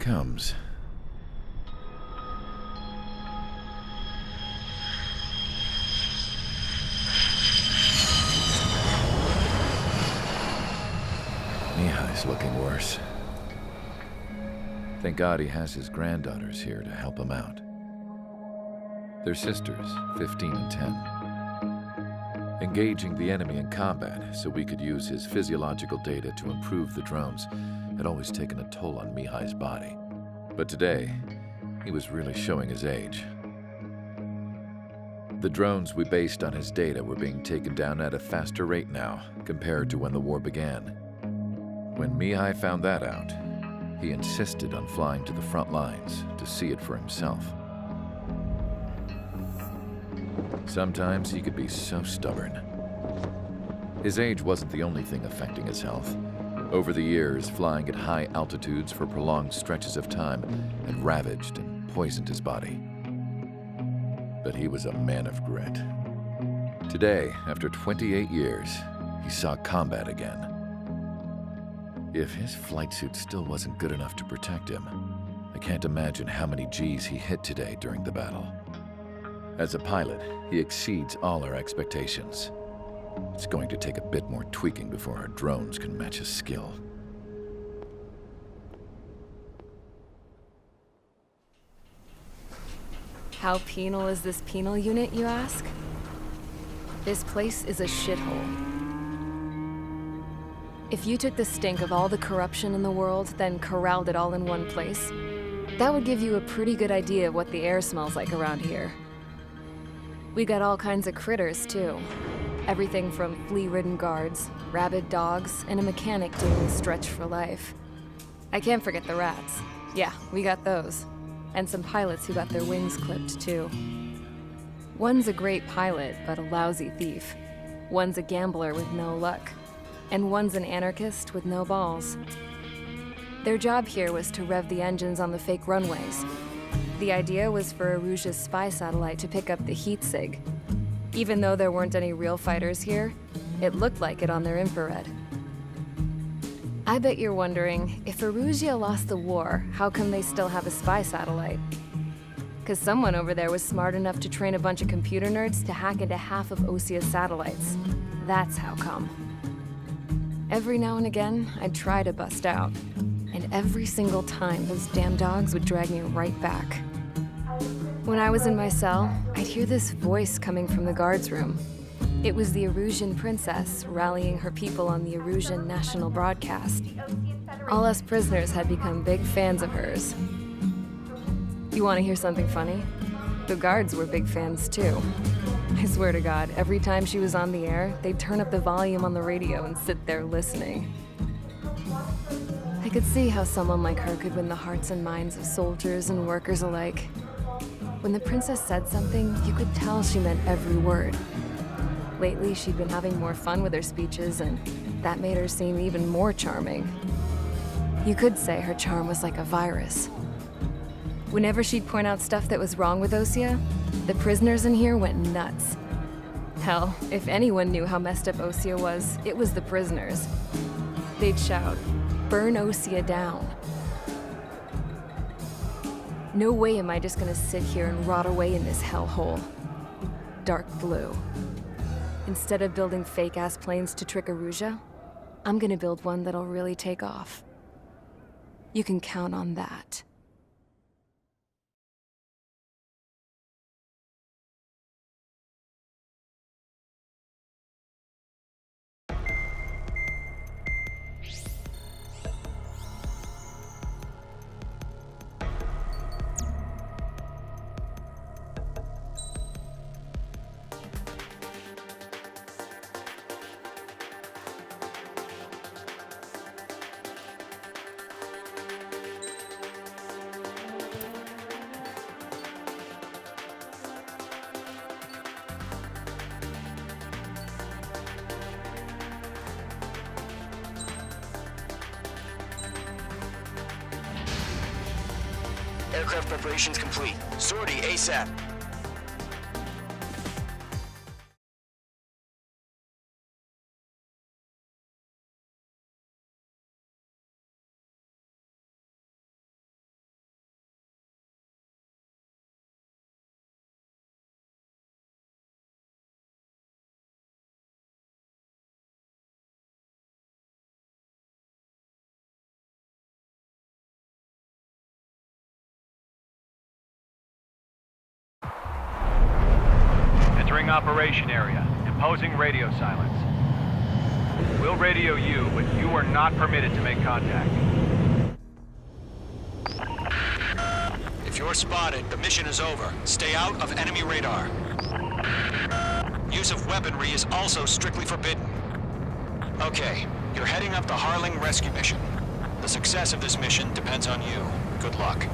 comes. Mihai's looking worse. Thank God he has his granddaughters here to help him out. They're sisters, 15 and 10. Engaging the enemy in combat so we could use his physiological data to improve the drones had always taken a toll on Mihai's body. But today, he was really showing his age. The drones we based on his data were being taken down at a faster rate now compared to when the war began. When Mihai found that out, he insisted on flying to the front lines to see it for himself. Sometimes he could be so stubborn. His age wasn't the only thing affecting his health. Over the years, flying at high altitudes for prolonged stretches of time had ravaged and poisoned his body. But he was a man of grit. Today, after 28 years, he saw combat again. If his flight suit still wasn't good enough to protect him, I can't imagine how many Gs he hit today during the battle. As a pilot, he exceeds all our expectations. It's going to take a bit more tweaking before our drones can match his skill. How penal is this penal unit, you ask? This place is a shithole. If you took the stink of all the corruption in the world, then corralled it all in one place, that would give you a pretty good idea of what the air smells like around here. We got all kinds of critters, too. Everything from flea-ridden guards, rabid dogs, and a mechanic doing a stretch for life. I can't forget the rats. Yeah, we got those. And some pilots who got their wings clipped, too. One's a great pilot, but a lousy thief. One's a gambler with no luck. And one's an anarchist with no balls. Their job here was to rev the engines on the fake runways. The idea was for Aruja's spy satellite to pick up the heat sig. Even though there weren't any real fighters here, it looked like it on their infrared. I bet you're wondering, if Aruja lost the war, how come they still have a spy satellite? 'Cause someone over there was smart enough to train a bunch of computer nerds to hack into half of Osia's satellites. That's how come. Every now and again, I'd try to bust out. And every single time, those damn dogs would drag me right back. When I was in my cell, I'd hear this voice coming from the guards room. It was the Arujan princess rallying her people on the Arujan national broadcast. All us prisoners had become big fans of hers. You want to hear something funny? The guards were big fans too. I swear to God, every time she was on the air, they'd turn up the volume on the radio and sit there listening. I could see how someone like her could win the hearts and minds of soldiers and workers alike. When the princess said something, you could tell she meant every word. Lately, she'd been having more fun with her speeches, and that made her seem even more charming. You could say her charm was like a virus. Whenever she'd point out stuff that was wrong with Osia, the prisoners in here went nuts. Hell, if anyone knew how messed up Osia was, it was the prisoners. They'd shout, "Burn Osia down." No way am I just gonna sit here and rot away in this hellhole. Dark blue. Instead of building fake-ass planes to trick Aruja, I'm gonna build one that'll really take off. You can count on that. Aircraft preparations complete. Sortie ASAP. Entering operation area. Imposing radio silence. We'll radio you, but you are not permitted to make contact. If you're spotted, the mission is over. Stay out of enemy radar. Use of weaponry is also strictly forbidden. Okay, you're heading up the Harling rescue mission. The success of this mission depends on you. Good luck.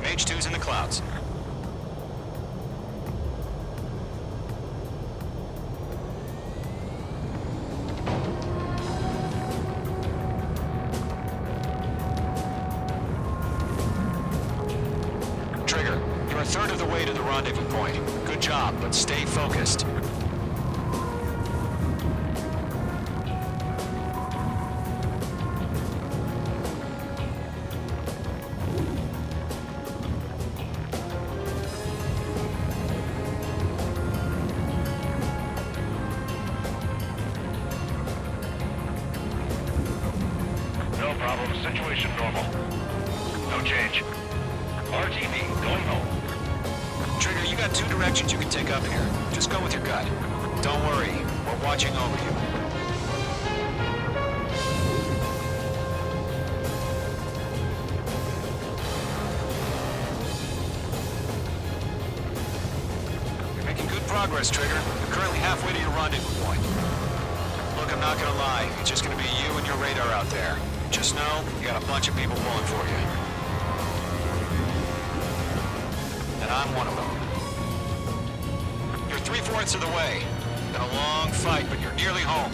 Mage 2's in the clouds. Trigger, you're a third of the way to the rendezvous point. Good job, but stay focused. No problem. Situation normal. No change. RTV, going home. Trigger, you got two directions you can take up here. Just go with your gut. Don't worry, we're watching over you. You're making good progress, Trigger. You're currently halfway to your rendezvous point. Look, I'm not gonna lie. It's just gonna be you and your radar out there. Just know, you got a bunch of people pulling for you. And I'm one of them. You're 3/4 of the way. Been a long fight, but you're nearly home.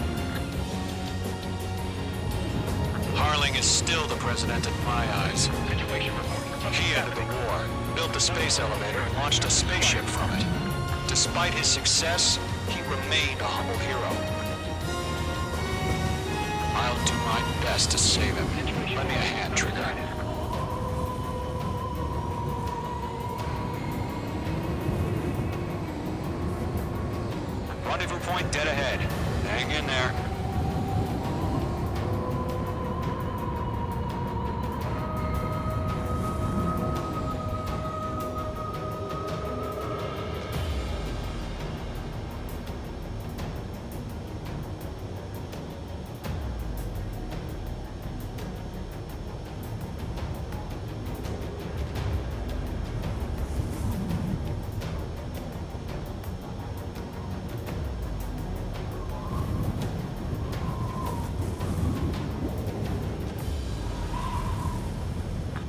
Harling is still the president in my eyes. Situation report. He ended the war, built the space elevator, and launched a spaceship from it. Despite his success, he remained a humble hero. I'll do my best to save him. Lend me a hand, Trigger. Rendezvous point dead ahead. Hang in there.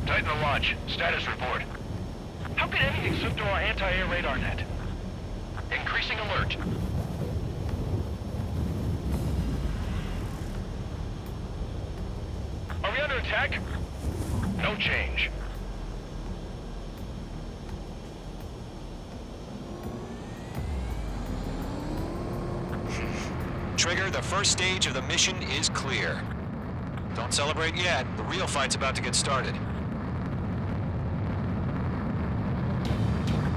Tighten the launch. Status report. How could anything slip through our anti-air radar net? Increasing alert. Are we under attack? No change. Trigger, the first stage of the mission is clear. Don't celebrate yet. The real fight's about to get started.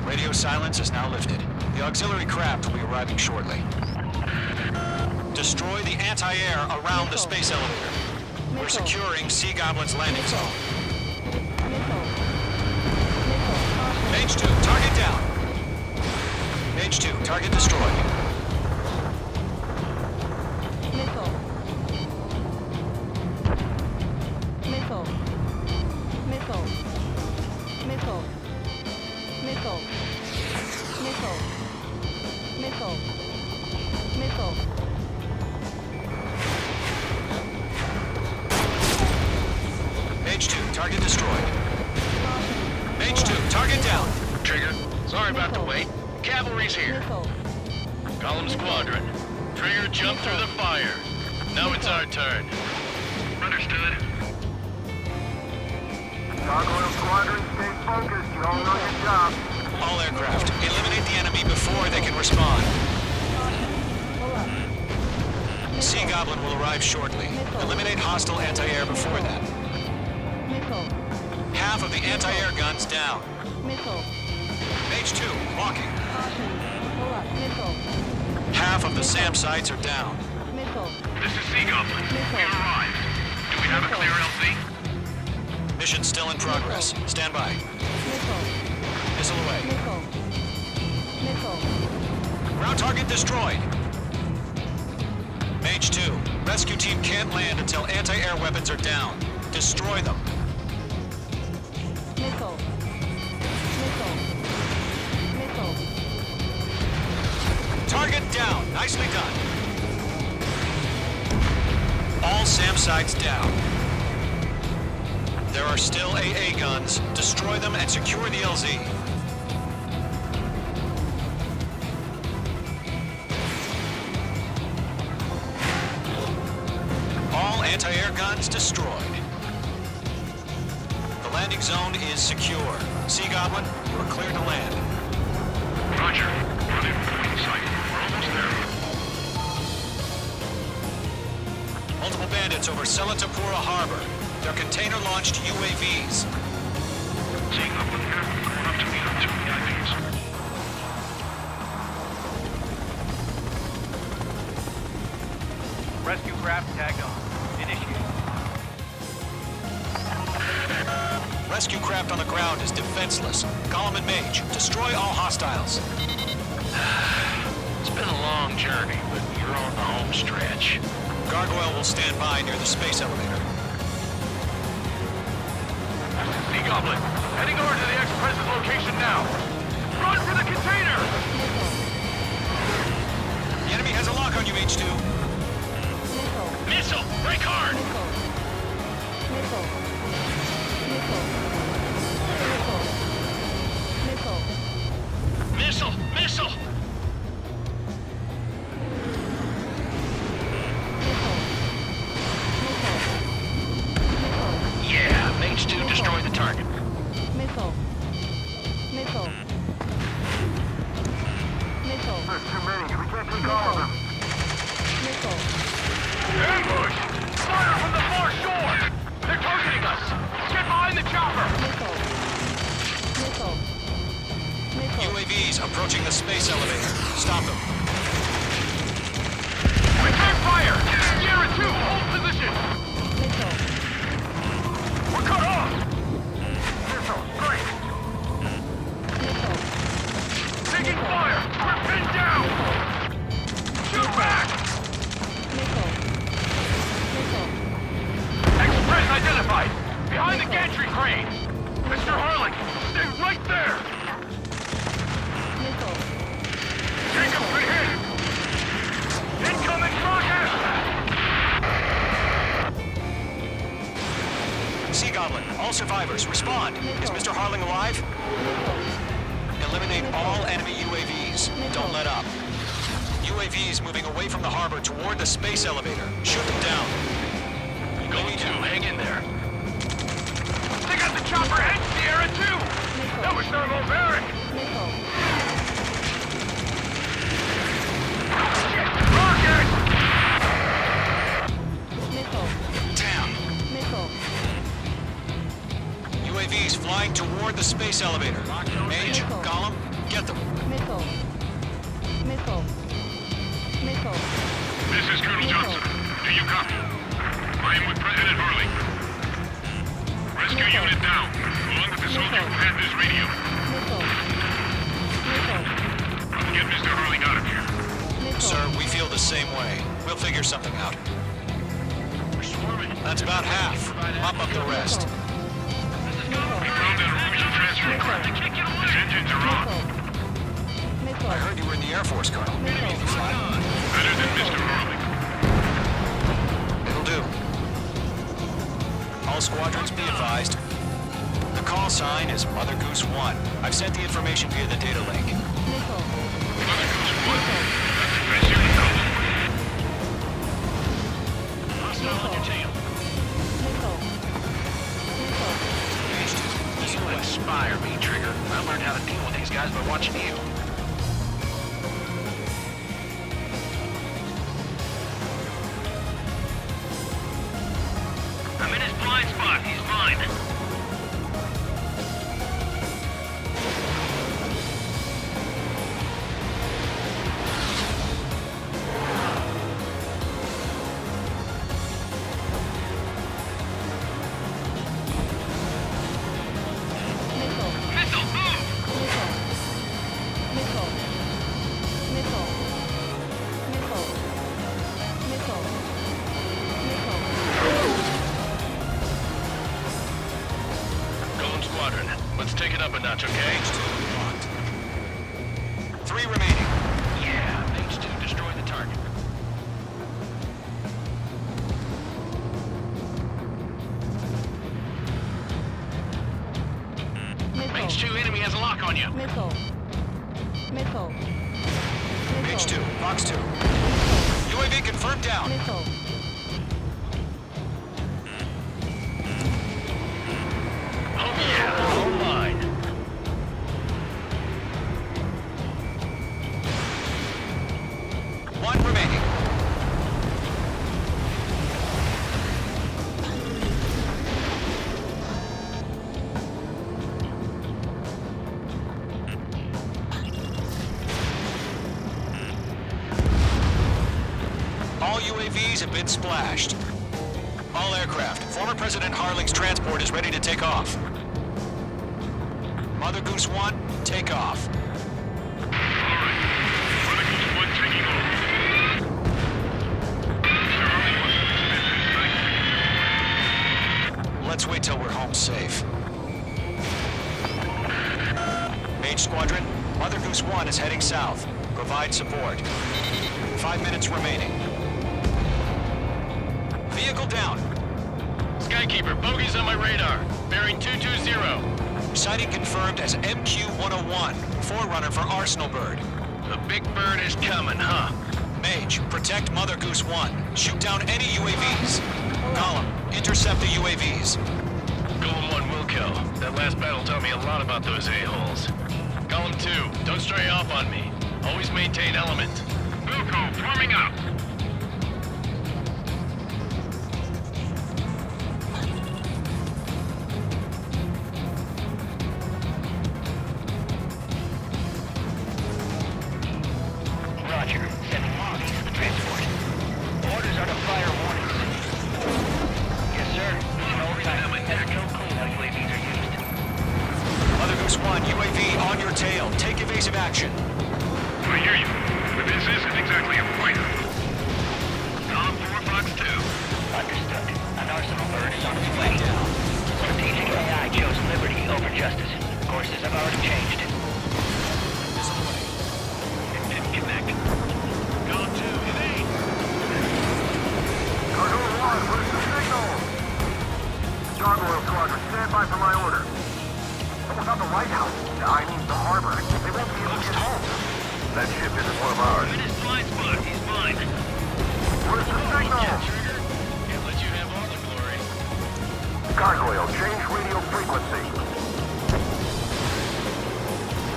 Radio silence is now lifted. The auxiliary craft will be arriving shortly. Destroy the anti-air around the space elevator. We're securing Sea Goblin's landing zone. Mage 2, target down. Mage 2, target destroyed. Mage 2, target destroyed. Mage 2, target down. Trigger, sorry about the wait. Cavalry's here. Column Squadron. Trigger jumped through the fire. Now it's our turn. Understood. Gargoyle Squadron, stay focused. You all know your job. All aircraft, eliminate the enemy before they can respond. Sea Goblin will arrive shortly. Eliminate hostile anti-air before that. Half of the anti-air guns down. Mage 2, walking. Half of the SAM sites are down. This is Sea Goblin. We arrived. in progress. Stand by. Missile away. Ground target destroyed. Mage 2, rescue team can't land until anti-air weapons are down. Destroy them. Target down. Nicely done. All SAM sites down. There are still AA guns. Destroy them and secure the LZ. All anti-air guns destroyed. The landing zone is secure. Sea Goblin, you are cleared to land. Roger. Run in point sight. We're almost there. Multiple bandits over Selatapura Harbor. They're container-launched UAVs. Seeing up in here, going up to meet up 2 VIPs. Rescue craft tagged on. Initiate. Rescue craft on the ground is defenseless. Golem and Mage, destroy all hostiles. It's been a long journey, but you're on the home stretch. Gargoyle will stand by near the space elevator. Sea Goblin, heading over to the ex-president's location now. Run for the container! The enemy has a lock on you, H2. Missile! Break hard! Missile! Missile! Yeah, Mage 2 destroy the target. There's too many. We can't take all of them. Ambush! Fire from the far shore! They're targeting us! Get behind the chopper! UAVs approaching the space elevator. Stop them. Return fire! Sierra 2, hold position! We're cut off! Missile, straight. Taking fire! We're pinned down! Shoot back! Express identified! Behind the gantry crane! Mr. Harling, stay right there! Take him, good hit! Incoming rocket! Sea Goblin, all survivors, respond. Is Mr. Harling alive? Eliminate all enemy UAVs. Don't let up. UAVs moving away from the harbor toward the space elevator. Shoot them down. Going to, hang in there. They got the chopper and Sierra 2! That was thermobaric! Rocket! Damn. UAVs flying toward the space elevator. Mage, Golem, get them. This is Colonel Johnson. Do you copy? I am with President Harling. Rescue unit down, along with the soldier who had this radio. I'll get Mr. Harling out of here. Sir, we feel the same way. We'll figure something out. We're swarming. That's about half. Mop up the rest. We found that Rouge transfer craft. His engines are off. I heard you were in the Air Force, Colonel. Maybe you fly. Better than Mr. Harling. It'll do. All squadrons be advised. The call sign is Mother Goose 1. I've sent the information via the data link. Mother Goose 1. That's the best unit call. Hostile on your tail. You inspire me, Trigger. I learned how to deal with these guys by watching you. I'm in his blind spot. He's mine. Let's take it up a notch, okay? Locked. 3 remaining. Yeah, H2, destroy the target. H2 enemy has a lock on you. Missile. Missile. H2, box 2. UAV confirmed down. Missile. Oh yeah, all mine. One remaining. All UAVs have been splashed. All aircraft. Former President Harling's transport is ready to take off. Mother Goose 1, take off. Let's wait till we're home safe. Mage Squadron, Mother Goose 1 is heading south. Provide support. 5 minutes remaining. Vehicle down. Skykeeper, bogeys on my radar. Bearing 220. Sighting confirmed as MQ-101, forerunner for Arsenal Bird. The big bird is coming, huh? Mage, protect Mother Goose 1. Shoot down any UAVs. Column, intercept the UAVs. Golem 1 will kill. That last battle taught me a lot about those a-holes. Column 2, don't stray off on me. Always maintain element. Wilco, forming up. Roger. Sending logs to the transport. Orders are to fire warnings. Yes, sir. No time. Has no clue how UAVs are used. Mother Goose 1, UAV on your tail. Take evasive action. I hear you, but this isn't exactly a fighter. Column 4, Fox 2. Understood. An Arsenal Bird is on its way. Strategic AI chose liberty over justice. Courses have already changed. It didn't connect. Column 2, hit 8. Cargo 1, where's the signal? Gargoyle Squadron, stand by for my order. What about the lighthouse? I mean the harbor. They won't be able to get home. That ship isn't one of ours. In his blind spot, he's mine. Where's the signal? Trigger, can't let you have all the glory. Gargoyle, change radio frequency.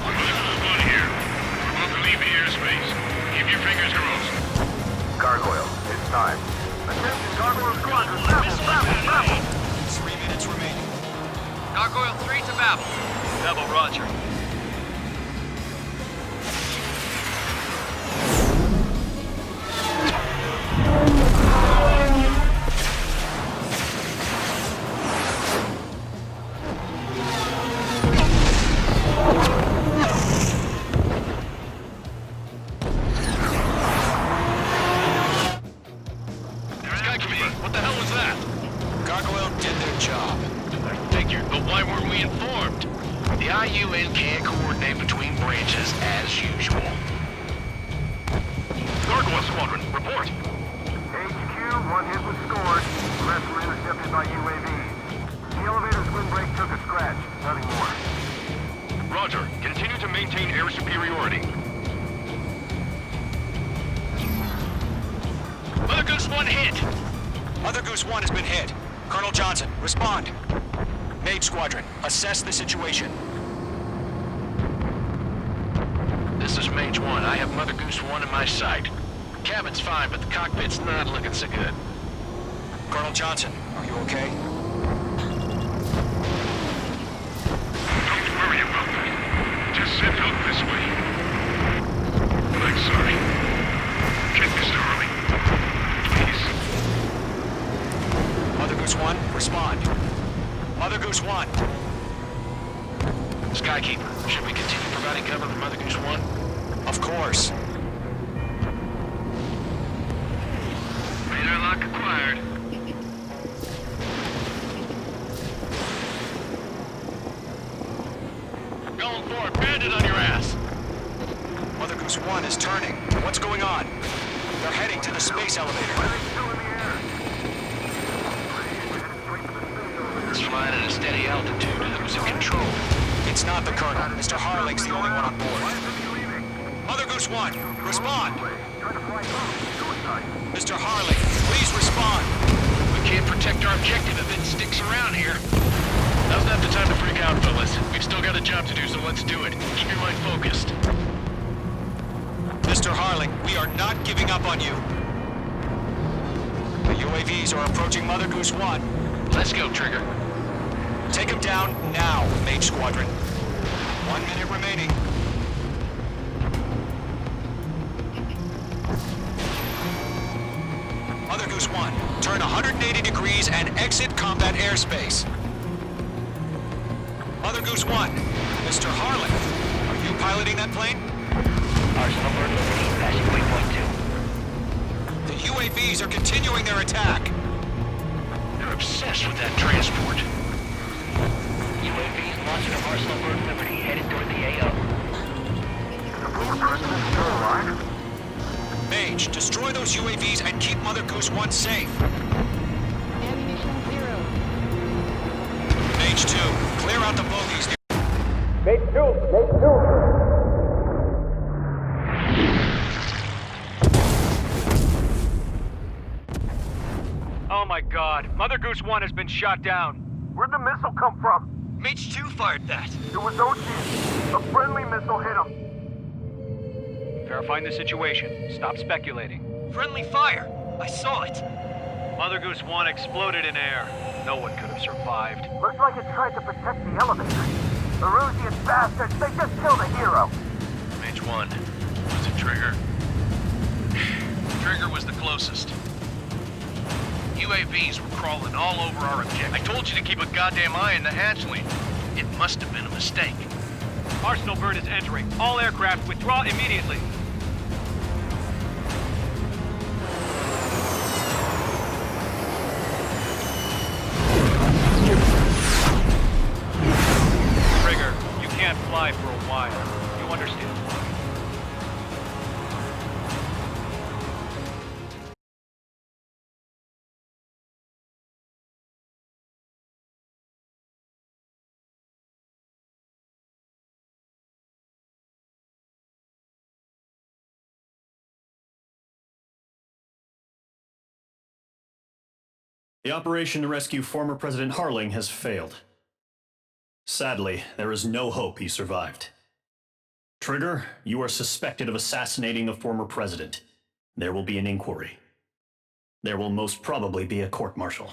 One here. We're about to leave the airspace. Keep your fingers crossed. Gargoyle, it's time. Attention, Gargoyle Squadron, babble! 3 minutes remaining. Gargoyle 3 to Babel. Double Roger. Skykeeper, what the hell was that? Gargoyle did their job. I figured, but why weren't we informed? The IUN can't coordinate between branches as usual. Gargoyle Squadron, report. HQ, one hit was scored. The rest were intercepted by UAVs. The elevator's windbreak took a scratch. Nothing more. Roger. Continue to maintain air superiority. Mother Goose 1 hit! Mother Goose 1 has been hit. Colonel Johnson, respond. Mage Squadron, assess the situation. This is Mage 1. I have Mother Goose 1 in my sight. Cabin's fine, but the cockpit's not looking so good. Colonel Johnson, are you okay? Don't worry about that. Just send out this way. I'm sorry. Get this early. Please. Mother Goose 1, respond. Mother Goose 1. Skykeeper, should we continue providing cover for Mother Goose 1? Of course. Radar lock acquired. 4, bandit on your ass. Mother Goose 1 is turning. What's going on? They're heading to the space elevator. It's flying at a steady altitude. Who's in control? It's not the Colonel. Mr. Harling's the only one on board. Mother Goose 1, respond! Mr. Harling, please respond! We can't protect our objective if it sticks around here. Now's not the time to freak out, fellas. We've still got a job to do, so let's do it. Keep your mind focused. Mr. Harling, we are not giving up on you. The UAVs are approaching Mother Goose 1. Let's go, Trigger. Take him down now, Mage Squadron. 1 minute remaining. Mother Goose 1, turn 180 degrees and exit combat airspace. Mother Goose 1, Mr. Harling, are you piloting that plane? Arsenal Bird locating passing waypoint 2. The UAVs are continuing their attack. They're obsessed with that transport. UAVs launched from Arsenal Bird Liberty, headed toward the AO. Mage, destroy those UAVs and keep Mother Goose 1 safe. Ammunition 0. Mage 2, clear out the bogies. Oh my god. Mother Goose 1 has been shot down. Where'd the missile come from? Mage 2 fired that. It was OG. A friendly missile hit him. Verifying the situation. Stop speculating. Friendly fire. I saw it. Mother Goose 1 exploded in air. No one could have survived. Looks like it tried to protect the elevator. The Rusian bastards, they just killed a hero. Mage 1. Was it Trigger? Trigger was the closest. UAVs were crawling all over our objective. I told you to keep a goddamn eye in the hatchling. It must have been a mistake. Arsenal Bird is entering. All aircraft withdraw immediately. Trigger, you can't fly for a while. You understand? The operation to rescue former President Harling has failed. Sadly, there is no hope he survived. Trigger, you are suspected of assassinating a former president. There will be an inquiry. There will most probably be a court-martial.